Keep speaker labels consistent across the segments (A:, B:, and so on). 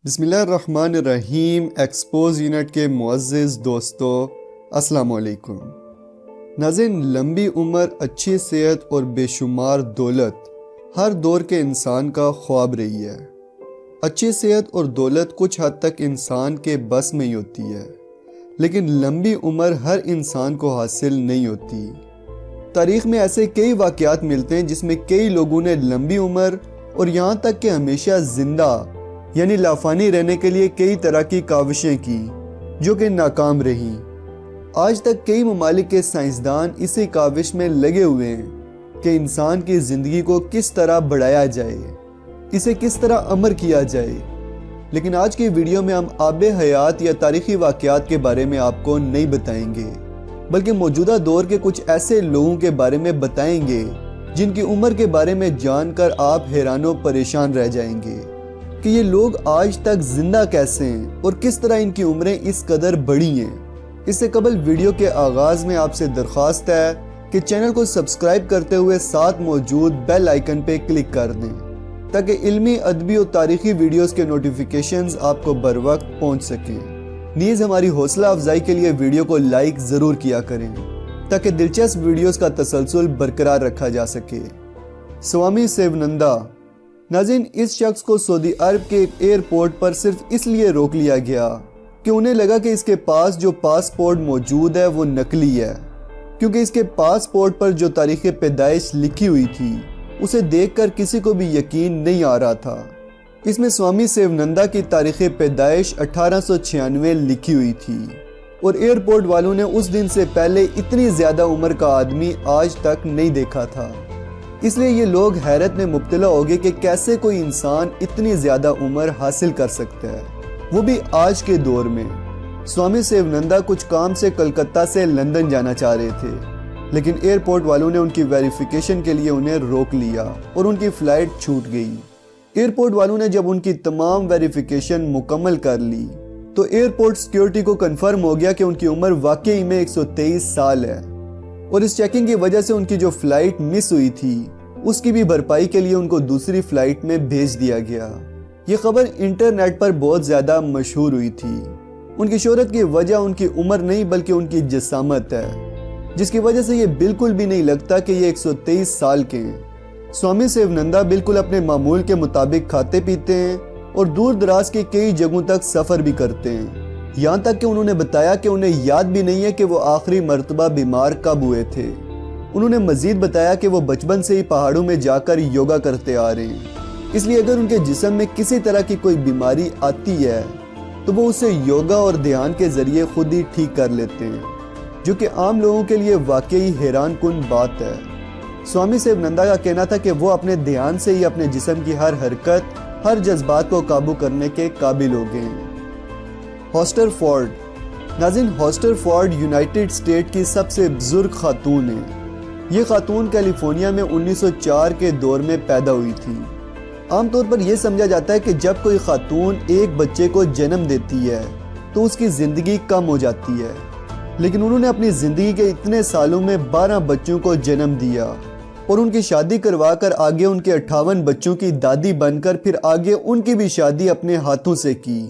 A: بسم اللہ الرحمن الرحیم۔ ایکسپوز یونٹ کے معزز دوستو، السلام علیکم۔ ناظرین، لمبی عمر، اچھی صحت اور بے شمار دولت ہر دور کے انسان کا خواب رہی ہے۔ اچھی صحت اور دولت کچھ حد تک انسان کے بس میں ہی ہوتی ہے، لیکن لمبی عمر ہر انسان کو حاصل نہیں ہوتی۔ تاریخ میں ایسے کئی واقعات ملتے ہیں جس میں کئی لوگوں نے لمبی عمر اور یہاں تک کہ ہمیشہ زندہ یعنی لافانی رہنے کے لیے کئی طرح کی کاوشیں کی جو کہ ناکام رہیں۔ آج تک کئی ممالک کے سائنسدان اسی کاوش میں لگے ہوئے ہیں کہ انسان کی زندگی کو کس طرح بڑھایا جائے، اسے کس طرح امر کیا جائے۔ لیکن آج کی ویڈیو میں ہم آب حیات یا تاریخی واقعات کے بارے میں آپ کو نہیں بتائیں گے، بلکہ موجودہ دور کے کچھ ایسے لوگوں کے بارے میں بتائیں گے جن کی عمر کے بارے میں جان کر آپ حیران و پریشان رہ جائیں گے کہ یہ لوگ آج تک زندہ کیسے ہیں اور کس طرح ان کی عمریں اس قدر بڑی ہیں۔ اس سے قبل ویڈیو کے آغاز میں آپ سے درخواست ہے کہ چینل کو سبسکرائب کرتے ہوئے ساتھ موجود بیل آئیکن پہ کلک کر دیں تاکہ علمی، ادبی اور تاریخی ویڈیوز کے نوٹیفیکیشنز آپ کو بر وقت پہنچ سکیں۔ نیز ہماری حوصلہ افزائی کے لیے ویڈیو کو لائک ضرور کیا کریں تاکہ دلچسپ ویڈیوز کا تسلسل برقرار رکھا جا سکے۔ سوامی سیونندا۔ ناظرین، اس شخص کو سعودی عرب کے ایک ایئرپورٹ پر صرف اس لیے روک لیا گیا کہ انہیں لگا کہ اس کے پاس جو پاسپورٹ موجود ہے وہ نقلی ہے، کیونکہ اس کے پاسپورٹ پر جو تاریخ پیدائش لکھی ہوئی تھی اسے دیکھ کر کسی کو بھی یقین نہیں آ رہا تھا۔ اس میں سوامی سیونندا کی تاریخ پیدائش 1896 لکھی ہوئی تھی، اور ایئرپورٹ والوں نے اس دن سے پہلے اتنی زیادہ عمر کا آدمی آج تک نہیں دیکھا تھا۔ اس لیے یہ لوگ حیرت میں مبتلا ہو گئے کہ کیسے کوئی انسان اتنی زیادہ عمر حاصل کر سکتا ہے، وہ بھی آج کے دور میں۔ سوامی سیونندا کچھ کام سے کلکتہ سے لندن جانا چاہ رہے تھے، لیکن ایئرپورٹ والوں نے ان کی ویریفیکیشن کے لیے انہیں روک لیا اور ان کی فلائٹ چھوٹ گئی۔ ایئرپورٹ والوں نے جب ان کی تمام ویریفیکیشن مکمل کر لی تو ایئرپورٹ سیکیورٹی کو کنفرم ہو گیا کہ ان کی عمر واقعی میں 123 سال ہے، اور اس چیکنگ کی وجہ سے ان کی جو فلائٹ مس ہوئی تھی اس کی بھی بھرپائی کے لیے ان کو دوسری فلائٹ میں بھیج دیا گیا۔ یہ خبر انٹرنیٹ پر بہت زیادہ مشہور ہوئی تھی۔ ان کی شہرت کی وجہ ان کی عمر نہیں بلکہ ان کی جسامت ہے، جس کی وجہ سے یہ بالکل بھی نہیں لگتا کہ یہ 123 سال کے ہیں۔ سوامی سیونندا بالکل اپنے معمول کے مطابق کھاتے پیتے ہیں اور دور دراز کی کئی جگہوں تک سفر بھی کرتے ہیں، یہاں تک کہ انہوں نے بتایا کہ انہیں یاد بھی نہیں ہے کہ وہ آخری مرتبہ بیمار کب ہوئے تھے۔ انہوں نے مزید بتایا کہ وہ بچپن سے ہی پہاڑوں میں جا کر یوگا کرتے آ رہے ہیں، اس لیے اگر ان کے جسم میں کسی طرح کی کوئی بیماری آتی ہے تو وہ اسے یوگا اور دھیان کے ذریعے خود ہی ٹھیک کر لیتے ہیں، جو کہ عام لوگوں کے لیے واقعی حیران کن بات ہے۔ سوامی سیونندا کا کہنا تھا کہ وہ اپنے دھیان سے ہی اپنے جسم کی ہر حرکت، ہر جذبات کو قابو کرنے کے قابل ہو گئے ہیں۔ ہوسٹر فورڈ۔ ناظرین، ہوسٹر فورڈ یونائٹڈ اسٹیٹ کی سب سے بزرگ خاتون ہیں۔ یہ خاتون کیلیفورنیا میں 1904 کے دور میں پیدا ہوئی تھی۔ عام طور پر یہ سمجھا جاتا ہے کہ جب کوئی خاتون ایک بچے کو جنم دیتی ہے تو اس کی زندگی کم ہو جاتی ہے، لیکن انہوں نے اپنی زندگی کے اتنے سالوں میں 12 بچوں کو جنم دیا اور ان کی شادی کروا کر آگے ان کے 58 بچوں کی دادی بن کر پھر آگے ان کی بھی شادی اپنے ہاتھوں سے کی،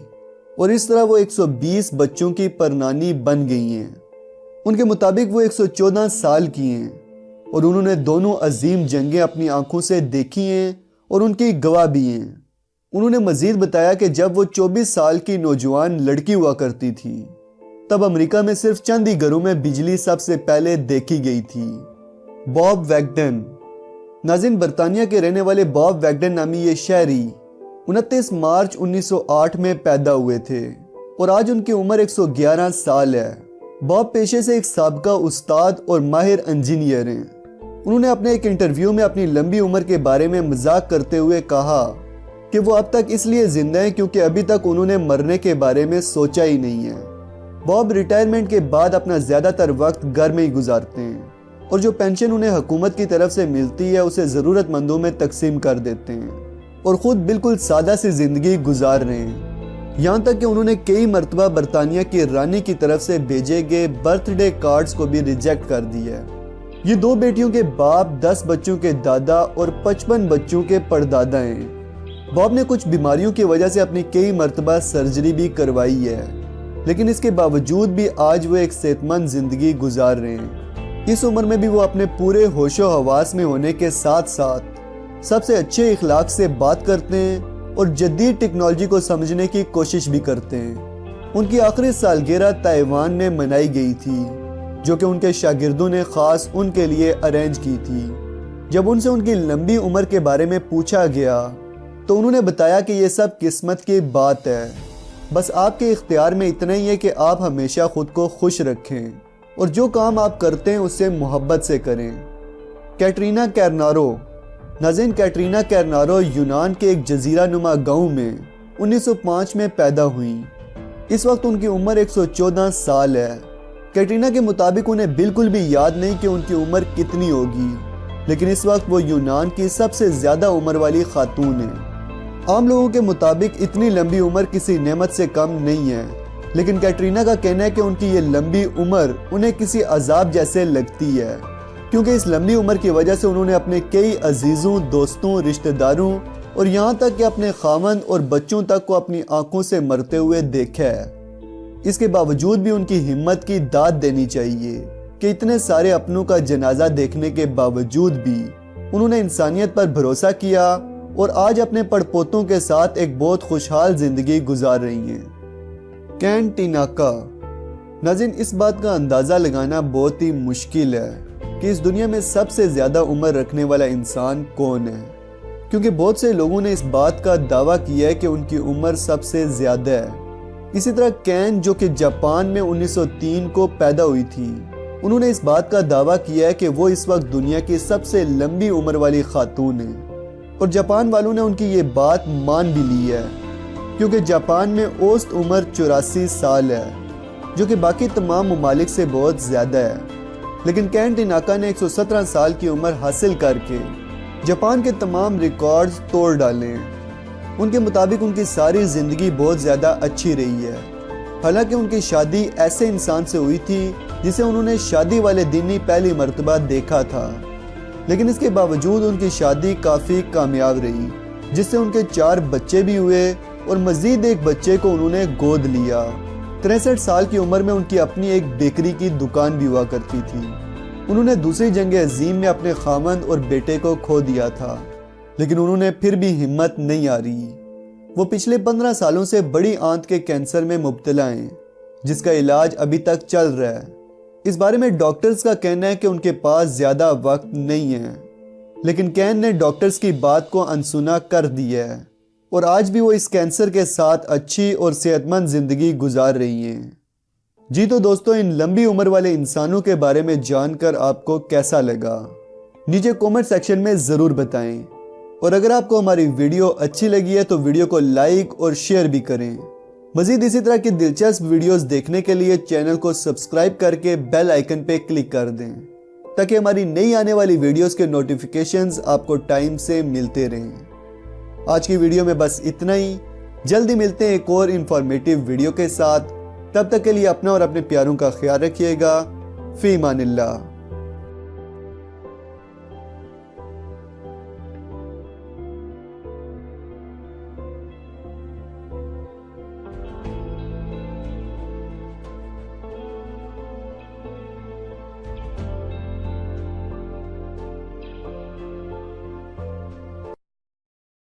A: اور اس طرح وہ 120 بچوں کی پرنانی بن گئی ہیں۔ ان کے مطابق وہ 114 سال کی ہیں اور انہوں نے دونوں عظیم جنگیں اپنی آنکھوں سے دیکھی ہیں اور ان کی گواہ بھی ہیں۔ انہوں نے مزید بتایا کہ جب وہ 24 سال کی نوجوان لڑکی ہوا کرتی تھی تب امریکہ میں صرف چند ہی گھروں میں بجلی سب سے پہلے دیکھی گئی تھی۔ باب ویگڈن۔ ناظرین، برطانیہ کے رہنے والے باب ویگڈن نامی یہ شہری 29 مارچ 1908 میں پیدا ہوئے تھے اور آج ان کی عمر 111 سال ہے۔ باب پیشے سے ایک سابقہ استاد اور ماہر انجینئر ہیں۔ انہوں نے اپنے ایک انٹرویو میں اپنی لمبی عمر کے بارے میں مذاق کرتے ہوئے کہا کہ وہ اب تک اس لیے زندہ ہیں کیونکہ ابھی تک انہوں نے مرنے کے بارے میں سوچا ہی نہیں ہے۔ باب ریٹائرمنٹ کے بعد اپنا زیادہ تر وقت گھر میں ہی گزارتے ہیں اور جو پینشن انہیں حکومت کی طرف سے ملتی ہے اسے ضرورت مندوں میں تقسیم کر دیتے ہیں اور خود بالکل سادہ سی زندگی گزار رہے ہیں۔ یہاں تک کہ انہوں نے کئی مرتبہ برطانیہ کی رانی کی طرف سے بھیجے گئے برتھ ڈے کارڈز کو بھی ریجیکٹ کر دیا ہے۔ یہ 2 بیٹیوں کے باپ، 10 بچوں کے دادا اور 55 بچوں کے پردادا ہیں۔ باب نے کچھ بیماریوں کی وجہ سے اپنی کئی مرتبہ سرجری بھی کروائی ہے، لیکن اس کے باوجود بھی آج وہ ایک صحت مند زندگی گزار رہے ہیں۔ اس عمر میں بھی وہ اپنے پورے ہوش و حواس میں ہونے کے ساتھ ساتھ سب سے اچھے اخلاق سے بات کرتے ہیں اور جدید ٹیکنالوجی کو سمجھنے کی کوشش بھی کرتے ہیں۔ ان کی آخری سالگرہ تائیوان میں منائی گئی تھی، جو کہ ان کے شاگردوں نے خاص ان کے لیے ارینج کی تھی۔ جب ان سے ان کی لمبی عمر کے بارے میں پوچھا گیا تو انہوں نے بتایا کہ یہ سب قسمت کی بات ہے، بس آپ کے اختیار میں اتنا ہی ہے کہ آپ ہمیشہ خود کو خوش رکھیں اور جو کام آپ کرتے ہیں اسے محبت سے کریں۔ کیٹرینا کیرنارو۔ ناظرین، کیٹرینا کیرنارو یونان کے ایک جزیرہ نما گاؤں میں 1905 میں پیدا ہوئیں۔ اس وقت ان کی عمر 114 سال ہے۔ کیٹرینا کے مطابق انہیں بالکل بھی یاد نہیں کہ ان کی عمر کتنی ہوگی، لیکن اس وقت وہ یونان کی سب سے زیادہ عمر والی خاتون ہیں۔ عام لوگوں کے مطابق اتنی لمبی عمر کسی نعمت سے کم نہیں ہے، لیکن کیٹرینا کا کہنا ہے کہ ان کی یہ لمبی عمر انہیں کسی عذاب جیسے لگتی ہے، کیونکہ اس لمبی عمر کی وجہ سے انہوں نے اپنے کئی عزیزوں، دوستوں، رشتہ داروں اور یہاں تک کہ اپنے خاوند اور بچوں تک کو اپنی آنکھوں سے مرتے ہوئے دیکھا ہے۔ اس کے باوجود بھی ان کی ہمت کی داد دینی چاہیے کہ اتنے سارے اپنوں کا جنازہ دیکھنے کے باوجود بھی انہوں نے انسانیت پر بھروسہ کیا اور آج اپنے پڑپوتوں کے ساتھ ایک بہت خوشحال زندگی گزار رہی ہیں۔ کین ٹیناکا۔ ناظرین، اس بات کا اندازہ لگانا بہت ہی مشکل ہے کہ اس دنیا میں سب سے زیادہ عمر رکھنے والا انسان کون ہے، کیونکہ بہت سے لوگوں نے اس بات کا دعویٰ کیا ہے کہ ان کی عمر سب سے زیادہ ہے۔ اسی طرح کین، جو کہ جاپان میں 1903 کو پیدا ہوئی تھی، انہوں نے اس بات کا دعویٰ کیا ہے کہ وہ اس وقت دنیا کی سب سے لمبی عمر والی خاتون ہیں، اور جاپان والوں نے ان کی یہ بات مان بھی لی ہے، کیونکہ جاپان میں اوسط عمر 84 سال ہے، جو کہ باقی تمام ممالک سے بہت زیادہ ہے۔ لیکن کین ٹیناکا نے 117 سال کی عمر حاصل کر کے جاپان کے تمام ریکارڈز توڑ ڈالے ہیں۔ ان کے مطابق ان کی ساری زندگی بہت زیادہ اچھی رہی ہے، حالانکہ ان کی شادی ایسے انسان سے ہوئی تھی جسے انہوں نے شادی والے دن ہی پہلی مرتبہ دیکھا تھا، لیکن اس کے باوجود ان کی شادی کافی کامیاب رہی، جس سے ان کے 4 بچے بھی ہوئے اور مزید ایک بچے کو انہوں نے گود لیا۔ 63 سال کی عمر میں ان کی اپنی ایک بیکری کی دکان بھی ہوا کرتی تھی۔ انہوں نے دوسری جنگ عظیم میں اپنے خاوند اور بیٹے کو کھو دیا تھا، لیکن انہوں نے پھر بھی ہمت نہیں ہاری۔ وہ پچھلے 15 سالوں سے بڑی آنت کے کینسر میں مبتلا ہیں، جس کا علاج ابھی تک چل رہا ہے۔ اس بارے میں ڈاکٹرز کا کہنا ہے کہ ان کے پاس زیادہ وقت نہیں ہے، لیکن کین نے ڈاکٹرز کی بات کو انسنا کر دیا ہے، اور آج بھی وہ اس کینسر کے ساتھ اچھی اور صحت مند زندگی گزار رہی ہیں۔ جی تو دوستو، ان لمبی عمر والے انسانوں کے بارے میں جان کر آپ کو کیسا لگا؟ نیچے کومنٹ سیکشن میں ضرور بتائیں، اور اگر آپ کو ہماری ویڈیو اچھی لگی ہے تو ویڈیو کو لائک اور شیئر بھی کریں۔ مزید اسی طرح کی دلچسپ ویڈیوز دیکھنے کے لیے چینل کو سبسکرائب کر کے بیل آئیکن پہ کلک کر دیں، تاکہ ہماری نئی آنے والی ویڈیوز کے نوٹیفیکیشنز آپ کو ٹائم سے ملتے رہیں۔ آج کی ویڈیو میں بس اتنا ہی، جلدی ملتے ہیں ایک اور انفارمیٹیو ویڈیو کے ساتھ۔ تب تک کے لیے اپنا اور اپنے پیاروں کا خیال رکھیے گا۔ فی امان اللہ۔